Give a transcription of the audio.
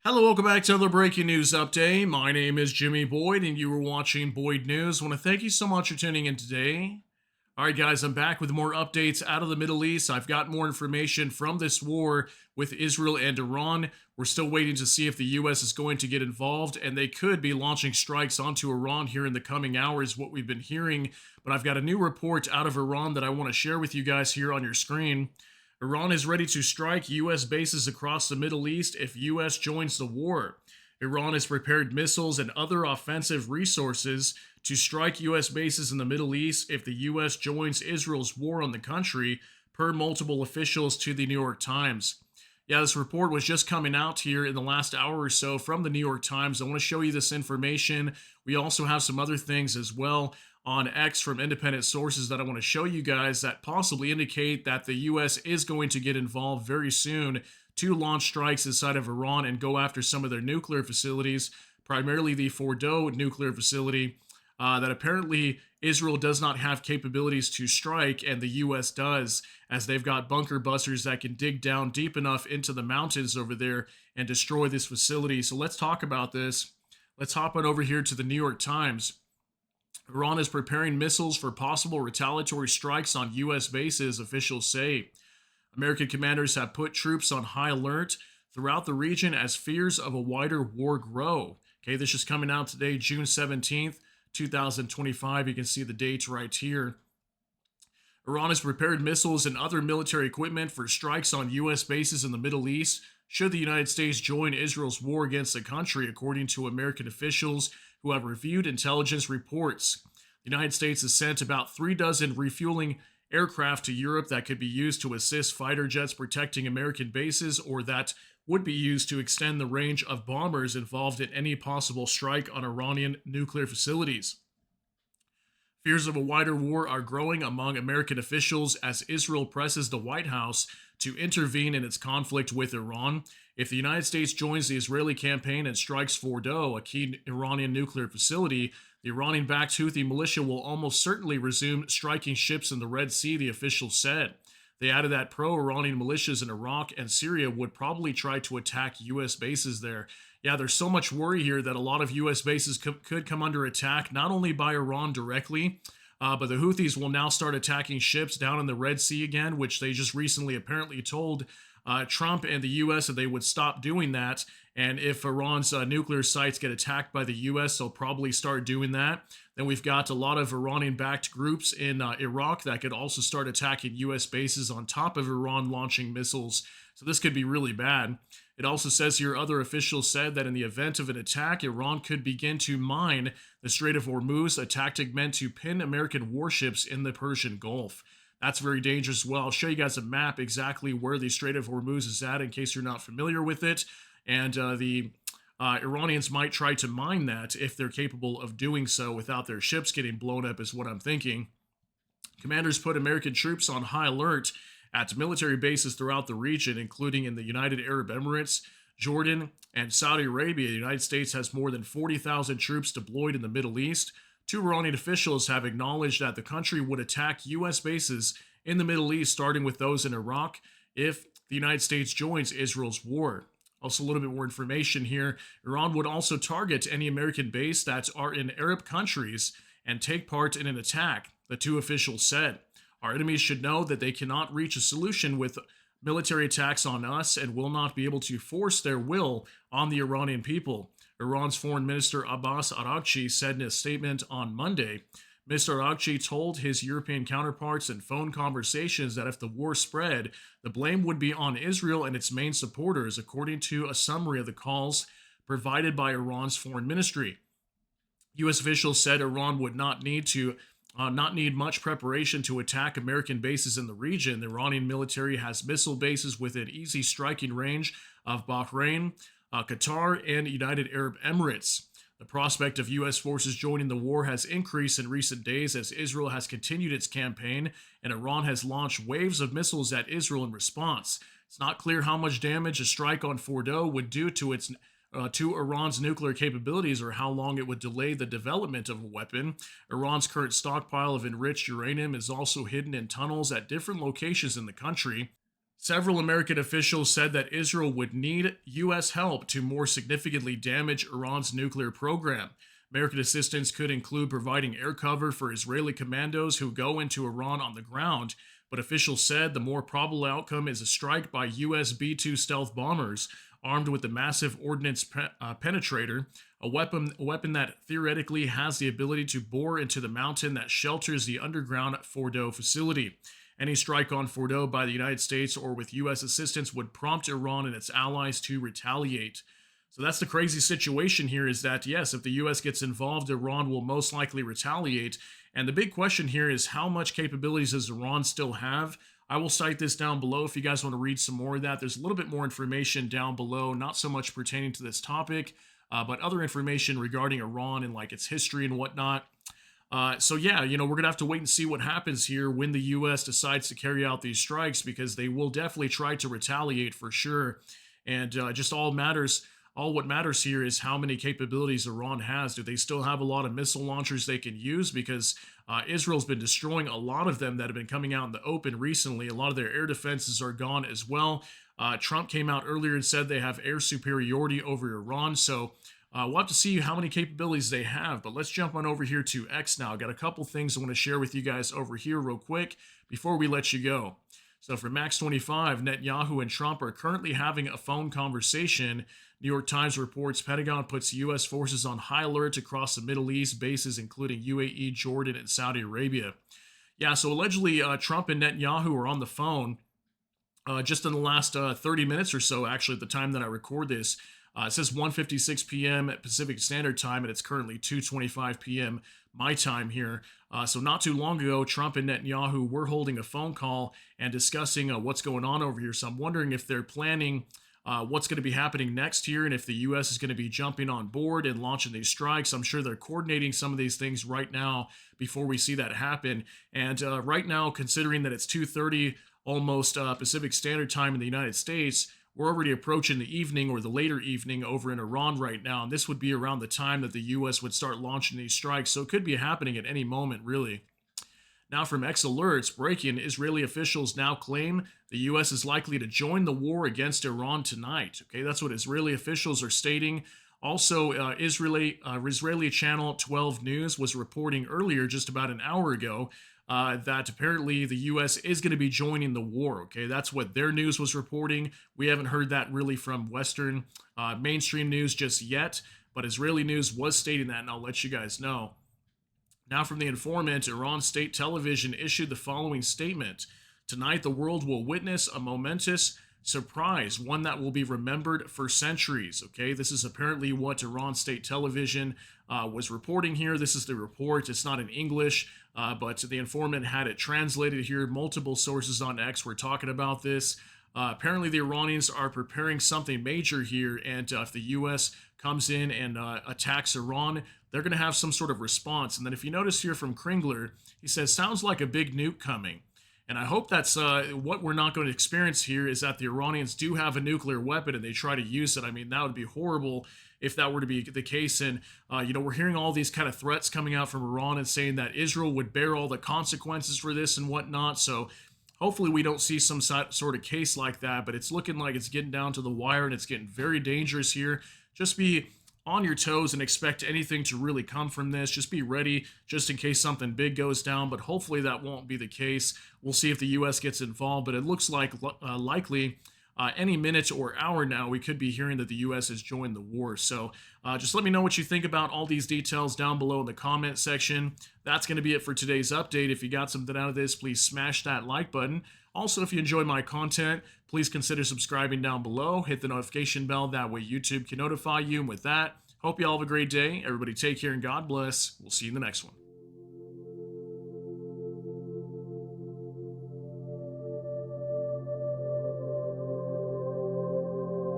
Hello, welcome back to another breaking news update. My name is Jimmy Boyd, and you are watching Boyd News. I want to thank you so much for tuning in today. All right, guys, I'm back with more updates out of the Middle East. I've got more information from this war with Israel and Iran. We're still waiting to see if the U.S. is going to get involved, and they could be launching strikes onto Iran here in the coming hours, what we've been hearing. But I've got a new report out of Iran that I want to share with you guys here on your screen. Iran is ready to strike U.S. bases across the Middle East if U.S. joins the war. Iran has prepared missiles and other offensive resources to strike U.S. bases in the Middle East if the U.S. joins Israel's war on the country, per multiple officials to the New York Times. Yeah, this report was just coming out here in the last hour or so from the New York Times. I want to show you this information. We also have some other things as well on X from independent sources that I want to show you guys that possibly indicate that the U.S. is going to get involved very soon to launch strikes inside of Iran and go after some of their nuclear facilities, primarily the Fordow nuclear facility, that apparently Israel does not have capabilities to strike, and the U.S. does, as they've got bunker busters that can dig down deep enough into the mountains over there and destroy this facility. So let's talk about this. Let's hop on over here to the New York Times. Iran is preparing missiles for possible retaliatory strikes on U.S. bases, officials say. American commanders have put troops on high alert throughout the region as fears of a wider war grow. Okay, this is coming out today, June 17th, 2025. You can see the date right here. Iran has prepared missiles and other military equipment for strikes on U.S. bases in the Middle East should the United States join Israel's war against the country, according to American officials who have reviewed intelligence reports. The United States has sent about 36 refueling aircraft to Europe that could be used to assist fighter jets protecting American bases, or that would be used to extend the range of bombers involved in any possible strike on Iranian nuclear facilities. Fears of a wider war are growing among American officials as Israel presses the White House to intervene in its conflict with Iran. If the United States joins the Israeli campaign and strikes Fordow, a key Iranian nuclear facility, the Iranian-backed Houthi militia will almost certainly resume striking ships in the Red Sea, the officials said. They added that pro-Iranian militias in Iraq and Syria would probably try to attack U.S. bases there. Yeah, there's so much worry here that a lot of U.S. bases could come under attack, not only by Iran directly, but the Houthis will now start attacking ships down in the Red Sea again, which they just recently apparently told Trump and the U.S. that they would stop doing that. And if Iran's nuclear sites get attacked by the U.S., they'll probably start doing that. Then we've got a lot of Iranian-backed groups in Iraq that could also start attacking U.S. bases on top of Iran launching missiles. So this could be really bad. It also says here other officials said that in the event of an attack, Iran could begin to mine the Strait of Hormuz, a tactic meant to pin American warships in the Persian Gulf. That's very dangerous as well. I'll show you guys a map exactly where the Strait of Hormuz is at in case you're not familiar with it. And the Iranians might try to mine that if they're capable of doing so without their ships getting blown up, is what I'm thinking. Commanders put American troops on high alert at military bases throughout the region, including in the United Arab Emirates, Jordan, and Saudi Arabia. The United States has more than 40,000 troops deployed in the Middle East. Two Iranian officials have acknowledged that the country would attack U.S. bases in the Middle East, starting with those in Iraq, if the United States joins Israel's war. Also, a little bit more information here. Iran would also target any American base that are in Arab countries and take part in an attack, the two officials said. Our enemies should know that they cannot reach a solution with military attacks on us and will not be able to force their will on the Iranian people, Iran's Foreign Minister Abbas Araghchi said in a statement on Monday. Mr. Araghchi told his European counterparts in phone conversations that if the war spread, the blame would be on Israel and its main supporters, according to a summary of the calls provided by Iran's foreign ministry. U.S. officials said Iran would not need much preparation to attack American bases in the region. The Iranian military has missile bases within easy striking range of Bahrain, Qatar, and United Arab Emirates. The prospect of U.S. forces joining the war has increased in recent days as Israel has continued its campaign and Iran has launched waves of missiles at Israel in response. It's not clear how much damage a strike on Fordow would do to Iran's nuclear capabilities or how long it would delay the development of a weapon. Iran's current stockpile of enriched uranium is also hidden in tunnels at different locations in the country. Several American officials said that Israel would need U.S. help to more significantly damage Iran's nuclear program. American assistance could include providing air cover for Israeli commandos who go into Iran on the ground, but officials said the more probable outcome is a strike by U.S. B 2 stealth bombers armed with the massive ordnance penetrator, a weapon that theoretically has the ability to bore into the mountain that shelters the underground Fordo facility. Any strike on Fordo by the United States or with U.S. assistance would prompt Iran and its allies to retaliate. So that's the crazy situation here is that, yes, if the U.S. gets involved, Iran will most likely retaliate. And the big question here is how much capabilities does Iran still have? I will cite this down below if you guys want to read some more of that. There's a little bit more information down below, not so much pertaining to this topic, but other information regarding Iran and like its history and whatnot. So yeah, we're gonna have to wait and see what happens here when the U.S. decides to carry out these strikes because they will definitely try to retaliate for sure. And just all what matters here is how many capabilities Iran has. Do they still have a lot of missile launchers they can use? Because Israel's been destroying a lot of them that have been coming out in the open recently. A lot of their air defenses are gone as well. Trump came out earlier and said they have air superiority over Iran. So we'll have to see how many capabilities they have, but let's jump on over here to X now. I got a couple things I want to share with you guys over here real quick before we let you go. So for Max 25, Netanyahu and Trump are currently having a phone conversation. New York Times reports Pentagon puts U.S. forces on high alert across the Middle East, bases including UAE, Jordan, and Saudi Arabia. Yeah, so allegedly Trump and Netanyahu are on the phone just in the last 30 minutes or so, actually, at the time that I record this. It says 1:56 p.m. at Pacific Standard Time, and it's currently 2:25 p.m. my time here. So not too long ago, Trump and Netanyahu were holding a phone call and discussing what's going on over here. So I'm wondering if they're planning what's going to be happening next here and if the U.S. is going to be jumping on board and launching these strikes. I'm sure they're coordinating some of these things right now before we see that happen. And right now, considering that it's 2:30 almost Pacific Standard Time in the United States, we're already approaching the evening or the later evening over in Iran right now, and this would be around the time that the U.S. would start launching these strikes, so it could be happening at any moment, really. Now from X Alerts, breaking, Israeli officials now claim the U.S. is likely to join the war against Iran tonight. Okay, that's what Israeli officials are stating. Also, Israeli channel 12 News was reporting earlier, just about an hour ago, that apparently the U.S. is going to be joining the war. Okay, that's what their news was reporting. We haven't heard that really from Western mainstream news just yet, but Israeli news was stating that, and I'll let you guys know. Now from the informant, Iran State Television issued the following statement. Tonight, the world will witness a momentous surprise, one that will be remembered for centuries. Okay, this is apparently what Iran State Television was reporting here. This is the report. It's not in English, but the informant had it translated here. Multiple sources on X were talking about this. Apparently, the Iranians are preparing something major here, and if the U.S. comes in and attacks Iran, they're going to have some sort of response. And then if you notice here from Kringler, he says, sounds like a big nuke coming. And I hope that's what we're not going to experience here is that the Iranians do have a nuclear weapon and they try to use it. I mean, that would be horrible if that were to be the case. And, we're hearing all these kind of threats coming out from Iran and saying that Israel would bear all the consequences for this and whatnot. So hopefully we don't see some sort of case like that, but it's looking like it's getting down to the wire and it's getting very dangerous here. Just be on your toes and expect anything to really come from this. Just be ready just in case something big goes down, but hopefully that won't be the case. We'll see if the U.S. gets involved, but it looks like likely any minute or hour now we could be hearing that the U.S. has joined the war. So just let me know what you think about all these details down below in the comment section. That's going to be it for today's update. If you got something out of this, please smash that like button. Also, if you enjoy my content, please consider subscribing down below. Hit the notification bell. That way YouTube can notify you. And with that, hope you all have a great day. Everybody take care and God bless. We'll see you in the next one.